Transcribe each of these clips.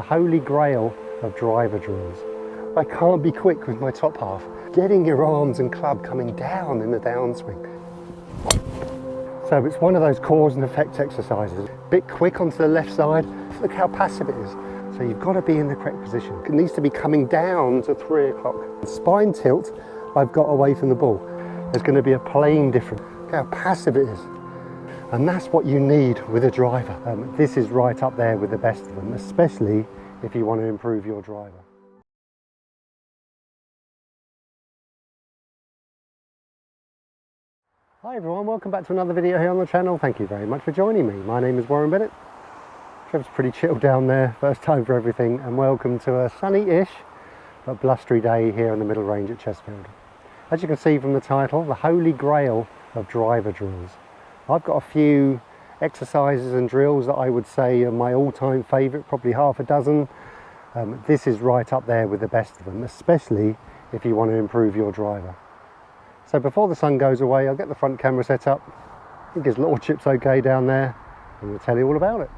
The holy grail of driver drills. I can't be quick with my top half. Getting your arms and club coming down in the downswing. So it's one of those cause and effect exercises. Bit quick onto the left side. Look how passive it is. So you've got to be in the correct position. It needs to be coming down to 3 o'clock. Spine tilt, I've got away from the ball. There's going to be a plane difference. Look how passive it is. And that's what you need with a driver. This is right up there with the best of them, especially if you want to improve your driver. Hi everyone, welcome back to another video here on the channel. Thank you very much for joining me. My name is Warren Bennett. Trevor's pretty chilled down there, first time for everything, and welcome to a sunny-ish but blustery day here in the middle range at Chesterfield. As you can see from the title, the holy grail of driver drills. I've got a few exercises and drills that I would say are my all-time favourite, probably half a dozen. This is right up there with the best of them, especially if you want to improve your driver. So before the sun goes away, I'll get the front camera set up. I think his lordship's okay down there, and we'll tell you all about it.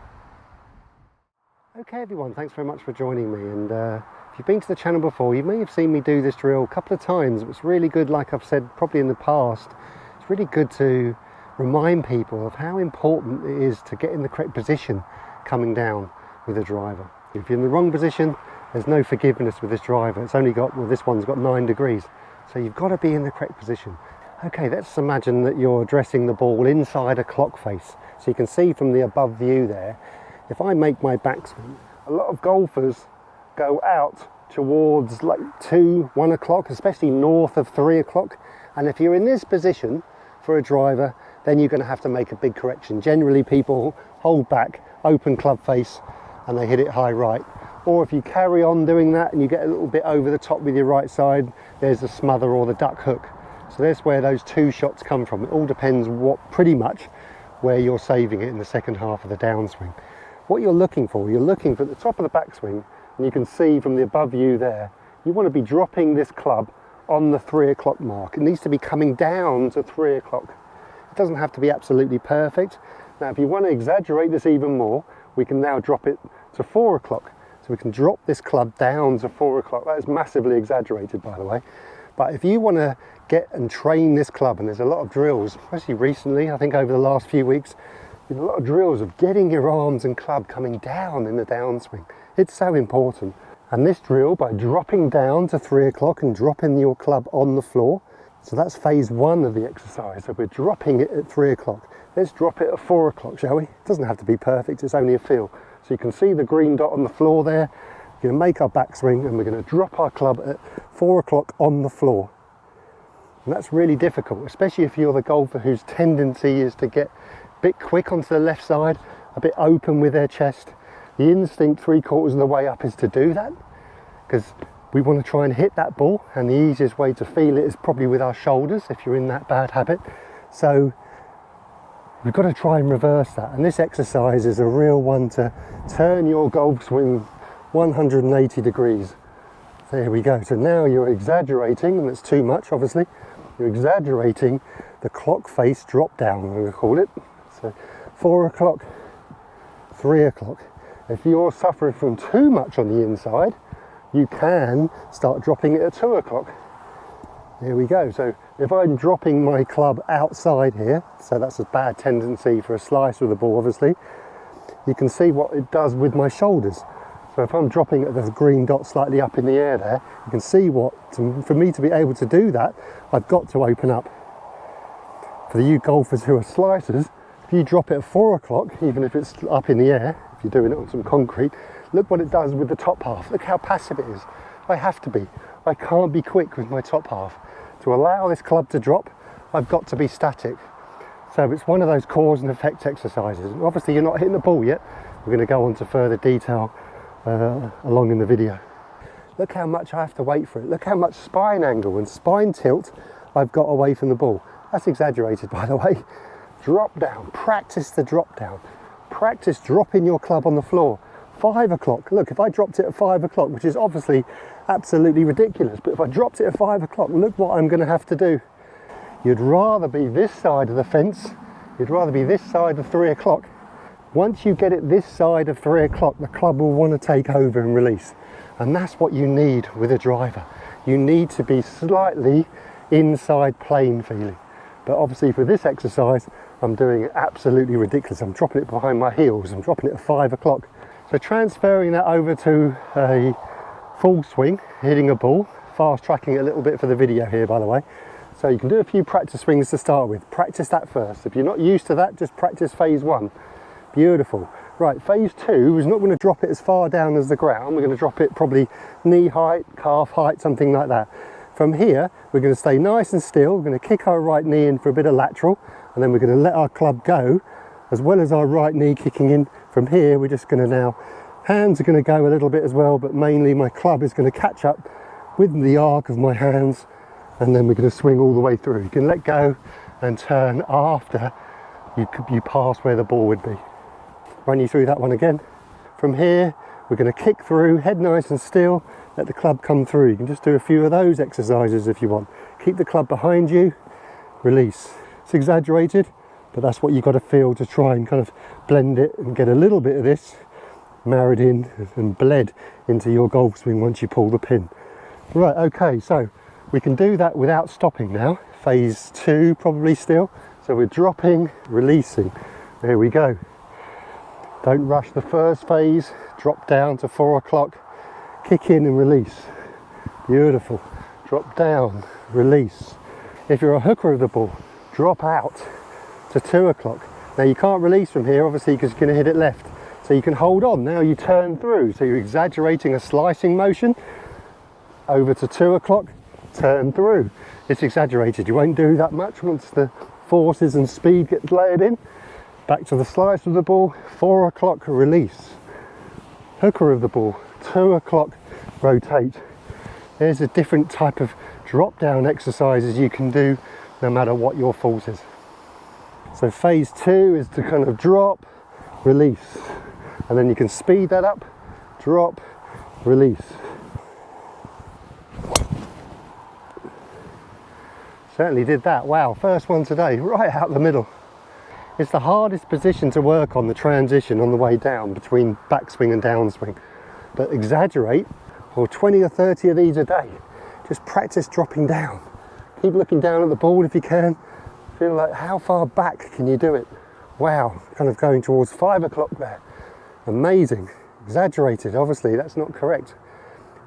Okay everyone, thanks very much for joining me, and if you've been to the channel before, you may have seen me do this drill a couple of times. It's really good, like I've said probably in the past, it's really good to remind people of how important it is to get in the correct position coming down with a driver. If you're in the wrong position, there's no forgiveness with this driver. It's only got, well, this one's got 9 degrees. So you've got to be in the correct position. Okay, let's imagine that you're addressing the ball inside a clock face. So you can see from the above view there, if I make my backswing, a lot of golfers go out towards like 2, 1 o'clock, especially north of 3 o'clock. And if you're in this position for a driver, then you're going to have to make a big correction. Generally people hold back, open club face, and they hit it high right. Or if you carry on doing that and you get a little bit over the top with your right side, there's the smother or the duck hook. So that's where those 2 shots come from. It all depends pretty much where you're saving it in the second half of the downswing. What you're looking for at the top of the backswing, and you can see from the above view there, you want to be dropping this club on the 3 o'clock mark. It needs to be coming down to 3 o'clock. It doesn't have to be absolutely perfect. Now if you want to exaggerate this even more, we can now drop it to 4 o'clock. So we can drop this club down to 4 o'clock. That is massively exaggerated, by the way. But if you want to get and train this club, and there's a lot of drills, especially recently, I think over the last few weeks, there's a lot of drills of getting your arms and club coming down in the downswing. It's so important. And this drill, by dropping down to 3 o'clock and dropping your club on the floor, so that's phase 1 of the exercise. So we're dropping it at 3 o'clock. Let's drop it at 4 o'clock, shall we? It doesn't have to be perfect, it's only a feel. So you can see the green dot on the floor there. We're going to make our backswing and we're going to drop our club at 4 o'clock on the floor. And that's really difficult, especially if you're the golfer whose tendency is to get a bit quick onto the left side, a bit open with their chest. The instinct 3/4 of the way up is to do that, because we want to try and hit that ball, and the easiest way to feel it is probably with our shoulders if you're in that bad habit. So we've got to try and reverse that, and this exercise is a real one to turn your golf swing 180 degrees. There we go. So now you're exaggerating, and that's too much obviously, you're exaggerating the clock face drop down, I'm going to call it. So 4 o'clock, 3 o'clock. If you're suffering from too much on the inside, you can start dropping it at 2 o'clock. There we go. So if I'm dropping my club outside here, so that's a bad tendency for a slice with the ball obviously, you can see what it does with my shoulders. So if I'm dropping it, there's a green dot slightly up in the air there, you can see for me to be able to do that, I've got to open up. For you golfers who are slicers, if you drop it at 4 o'clock, even if it's up in the air, if you're doing it on some concrete, look what it does with the top half. Look how passive it is. I have to be. I can't be quick with my top half. To allow this club to drop, I've got to be static. So it's one of those cause and effect exercises. And obviously you're not hitting the ball yet. We're going to go on to further detail along in the video. Look how much I have to wait for it. Look how much spine angle and spine tilt I've got away from the ball. That's exaggerated, by the way. Drop down. Practice the drop down. Practice dropping your club on the floor. 5 o'clock. Look, if I dropped it at 5 o'clock, which is obviously absolutely ridiculous, but if I dropped it at 5 o'clock, look what I'm going to have to do. You'd rather be this side of the fence, you'd rather be this side of 3 o'clock, Once you get it this side of 3 o'clock, the club will want to take over and release. And that's what you need with a driver. You need to be slightly inside plane feeling. But obviously for this exercise, I'm doing it absolutely ridiculous. I'm dropping it behind my heels. I'm dropping it at 5 o'clock. So transferring that over to a full swing, hitting a ball, fast tracking it a little bit for the video here, by the way. So you can do a few practice swings to start with. Practice that first. If you're not used to that, just practice phase 1. Beautiful. Right, phase 2 is not going to drop it as far down as the ground. We're going to drop it probably knee height, calf height, something like that. From here, we're going to stay nice and still. We're going to kick our right knee in for a bit of lateral, and then we're going to let our club go, as well as our right knee kicking in. From here, we're just going to now, hands are going to go a little bit as well, but mainly my club is going to catch up with the arc of my hands, and then we're going to swing all the way through. You can let go and turn after you pass where the ball would be. Run you through that one again. From here, we're going to kick through, head nice and still, let the club come through. You can just do a few of those exercises if you want. Keep the club behind you, release. It's exaggerated, but that's what you've got to feel to try and kind of blend it and get a little bit of this married in and bled into your golf swing once you pull the pin. Right, okay, so we can do that without stopping now. Phase 2 probably still. So we're dropping, releasing. There we go. Don't rush the first phase, drop down to 4 o'clock, kick in and release. Beautiful. Drop down, release. If you're a hooker of the ball, drop out to 2 o'clock. Now you can't release from here, obviously, because you're going to hit it left. So you can hold on. Now you turn through. So you're exaggerating a slicing motion. Over to 2 o'clock, turn through. It's exaggerated. You won't do that much once the forces and speed get layered in. Back to the slice of the ball, 4 o'clock, release. Hooker of the ball, 2 o'clock, rotate. There's a different type of drop down exercises you can do no matter what your force is. So phase 2 is to kind of drop, release. And then you can speed that up, drop, release. Certainly did that. Wow, first one today, right out the middle. It's the hardest position to work on, the transition on the way down between backswing and downswing. But exaggerate, or 20 or 30 of these a day. Just practice dropping down. Keep looking down at the ball if you can. Feel like, how far back can you do it? Wow, kind of going towards 5 o'clock there. Amazing. Exaggerated, obviously that's not correct.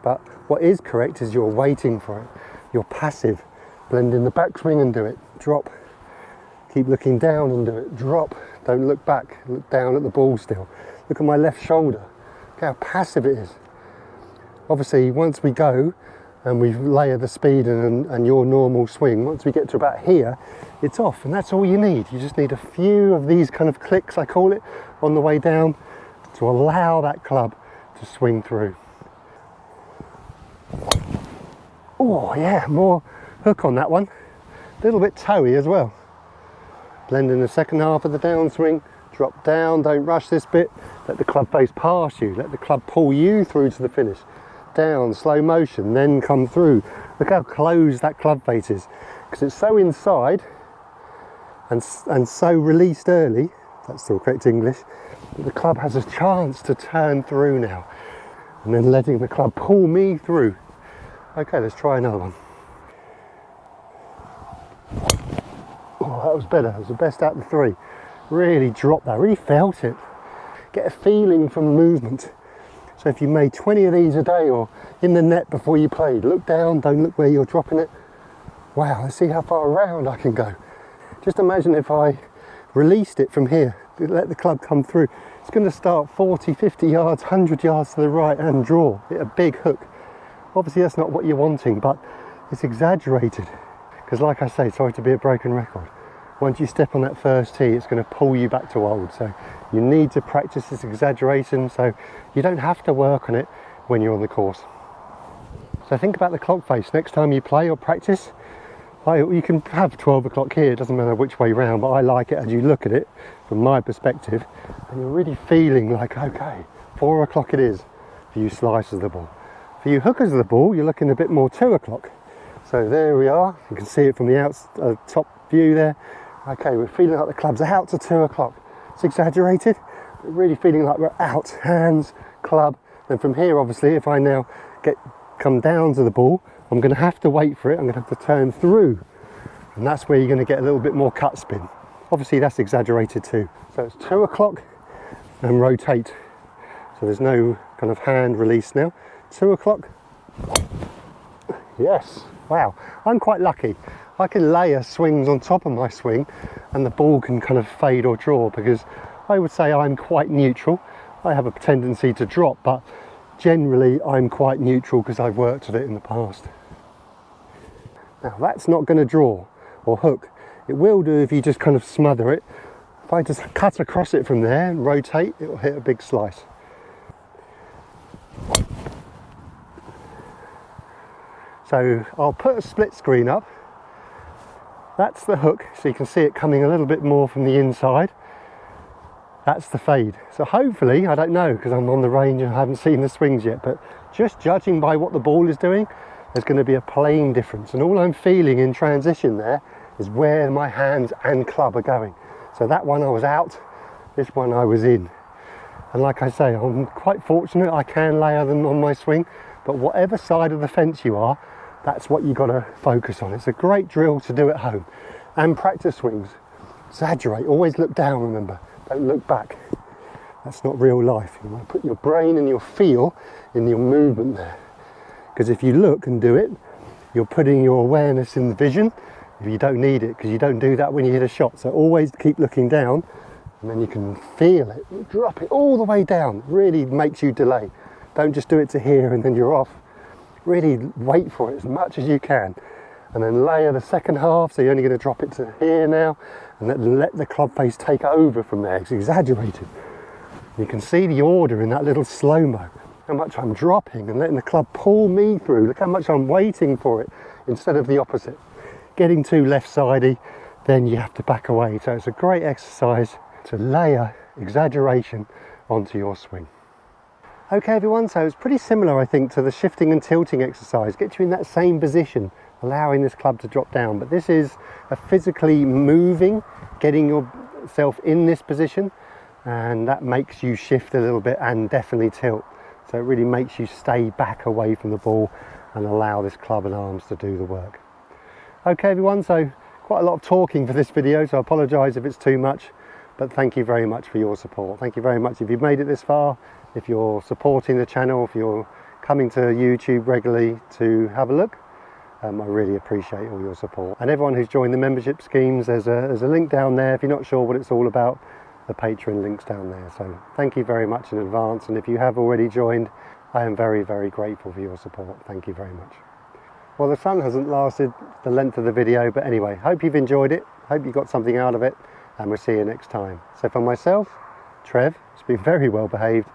But what is correct is you're waiting for it. You're passive. Blend in the backswing and do it. Drop. Keep looking down and do it. Drop. Don't look back. Look down at the ball still. Look at my left shoulder. Look how passive it is. Obviously, once we go and we layer the speed and your normal swing, once we get to about here, it's off. And that's all you need. You just need a few of these kind of clicks, I call it, on the way down to allow that club to swing through. Oh, yeah, more hook on that one. A little bit toey as well. Blend in the second half of the downswing, drop down, don't rush this bit, let the club face past you, let the club pull you through to the finish. Down, slow motion, then come through. Look how close that club face is, because it's so inside and so released early, if that's still correct English, that the club has a chance to turn through now. And then letting the club pull me through. Okay, let's try another one. Oh, that was better. That was the best out of the 3. Really dropped that, really felt it. Get a feeling from the movement. So if you made 20 of these a day or in the net before you played, look down, don't look where you're dropping it. Wow, let's see how far around I can go. Just imagine if I released it from here, let the club come through. It's going to start 40, 50 yards, 100 yards to the right and draw. Hit a big hook. Obviously that's not what you're wanting, but it's exaggerated. Because like I say, sorry to be a broken record, once you step on that first tee, it's going to pull you back to old. So you need to practice this exaggeration, so you don't have to work on it when you're on the course. So think about the clock face next time you play or practice. You can have 12 o'clock here, it doesn't matter which way round, but I like it as you look at it from my perspective, and you're really feeling like, okay, 4 o'clock it is for you slicers of the ball. For you hookers of the ball, you're looking a bit more 2 o'clock. So there we are, you can see it from the top view there. Okay, we're feeling like the club's out to 2 o'clock. It's exaggerated, really feeling like we're out, hands, club. And from here, obviously, if I now come down to the ball, I'm going to have to wait for it. I'm going to have to turn through. And that's where you're going to get a little bit more cut spin. Obviously, that's exaggerated too. So it's 2 o'clock and rotate. So there's no kind of hand release now. 2 o'clock. Yes. Wow. I'm quite lucky. I can layer swings on top of my swing and the ball can kind of fade or draw, because I would say I'm quite neutral. I have a tendency to drop, but generally I'm quite neutral because I've worked at it in the past. Now that's not going to draw or hook. It will do if you just kind of smother it. If I just cut across it from there and rotate, it will hit a big slice. So I'll put a split screen up. That's the hook, so you can see it coming a little bit more from the inside. That's the fade. So hopefully, I don't know because I'm on the range and I haven't seen the swings yet, but just judging by what the ball is doing, there's going to be a plane difference. And all I'm feeling in transition there is where my hands and club are going. So that one I was out, this one I was in. And like I say, I'm quite fortunate I can layer them on my swing, but whatever side of the fence you are, that's what you've got to focus on. It's a great drill to do at home and practice swings. Exaggerate, always look down, remember, don't look back. That's not real life. You want to put your brain and your feel in your movement there. Because if you look and do it, you're putting your awareness in the vision. If you don't need it, because you don't do that when you hit a shot. So always keep looking down, and then you can feel it, drop it all the way down. It really makes you delay. Don't just do it to here and then you're off. Really wait for it as much as you can, and then layer the second half, so you're only going to drop it to here now, and then let the club face take over from there. It's exaggerated. You can see the order in that little slow-mo, how much I'm dropping and letting the club pull me through. Look how much I'm waiting for it instead of the opposite. Getting too left-sidey, then you have to back away. So it's a great exercise to layer exaggeration onto your swing. Okay everyone, so it's pretty similar I think to the shifting and tilting exercise. Get you in that same position, allowing this club to drop down. But this is a physically moving, getting yourself in this position, and that makes you shift a little bit and definitely tilt. So it really makes you stay back away from the ball and allow this club and arms to do the work. Okay everyone, so quite a lot of talking for this video, so I apologise if it's too much, but thank you very much for your support. Thank you very much if you've made it this far. If you're supporting the channel, if you're coming to YouTube regularly to have a look, I really appreciate all your support. And everyone who's joined the membership schemes, there's a link down there. If you're not sure what it's all about, the Patreon link's down there. So thank you very much in advance. And if you have already joined, I am very, very grateful for your support. Thank you very much. Well, the sun hasn't lasted the length of the video, but anyway, hope you've enjoyed it. Hope you got something out of it, and we'll see you next time. So for myself, Trev, it's been very well behaved,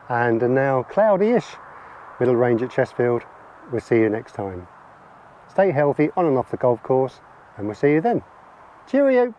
and now cloudy-ish middle range at Chesterfield. We'll see you next time. Stay healthy on and off the golf course, and we'll see you then. Cheerio!